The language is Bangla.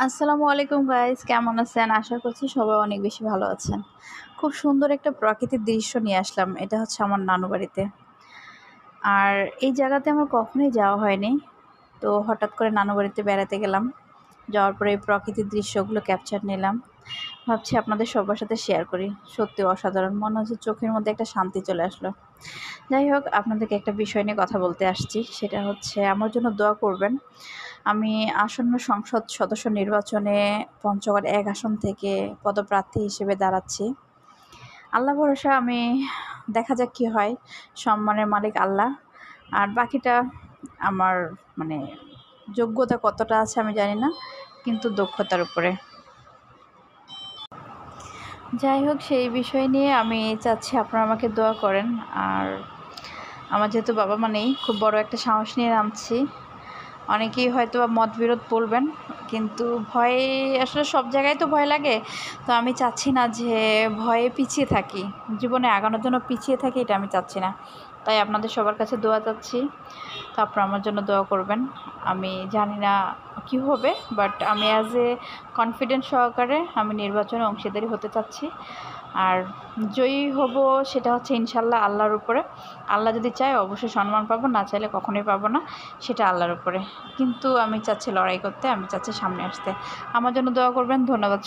আসসালামু আলাইকুম গাইস, কেমন আছেন? আশা করছি সবাই অনেক বেশি ভালো আছেন। খুব সুন্দর একটা প্রাকৃতিক দৃশ্য নিয়ে আসলাম। এটা হচ্ছে আমার নানু বাড়িতে। আর এই জায়গাতে আমার কখনোই যাওয়া হয়নি। তো হঠাৎ করে নানু বাড়িতে বেড়াতে গেলাম। যাওয়ার পরে এই প্রাকৃতিক দৃশ্যগুলো ক্যাপচার নিলাম। ভাবছি আপনাদের সবার সাথে শেয়ার করি। সত্যি অসাধারণ। মনে হচ্ছে চোখের মধ্যে একটা শান্তি চলে আসলো। যাই হোক, আপনাদেরকে একটা বিষয় নিয়ে কথা বলতে আসছি। সেটা হচ্ছে আমার জন্য দোয়া করবেন। আমি আসন্ন সংসদ সদস্য নির্বাচনে পঞ্চগড় ১ আসন থেকে পদপ্রার্থী হিসেবে দাঁড়াচ্ছি। আল্লাহ ভরসা, আমি দেখা যাক কী হয়। সম্মানের মালিক আল্লাহ। আর বাকিটা আমার মানে যোগ্যতা কতটা আছে আমি জানি না, কিন্তু দক্ষতার উপরে। যাই হোক, সেই বিষয় নিয়ে আমি চাচ্ছি আপনারা আমাকে দোয়া করেন। আর আমার যেহেতু বাবা মা নেই, খুব বড় একটা সাহস নিয়ে নামছি। অনেকেই হয়তো বা মতবিরোধ বলবেন, কিন্তু ভয় আসলে সব জায়গায় তো ভয় লাগে। তো আমি চাচ্ছি না যে ভয়ে পিছিয়ে থাকি, জীবনে আগানোর জন্য পিছিয়ে থাকি, এটা আমি চাচ্ছি না। তাই আপনাদের সবার কাছে দোয়া চাচ্ছি। তো আপনারা আমার জন্য দোয়া করবেন। আমি জানি না কী হবে, বাট আমি অ্যাজ এ কনফিডেন্স সহকারে আমি নির্বাচনে অংশীদারি হতে চাচ্ছি। আর জয়ী হব সেটা হচ্ছে ইনশাল্লাহ আল্লাহর উপরে। আল্লাহ যদি চায় অবশ্যই সম্মান পাবো, না চাইলে কখনোই পাবো না। সেটা আল্লাহর উপরে। কিন্তু আমি চাচ্ছি লড়াই করতে, আমি চাচ্ছি সামনে আসতে। আমার জন্য দোয়া করবেন। ধন্যবাদ।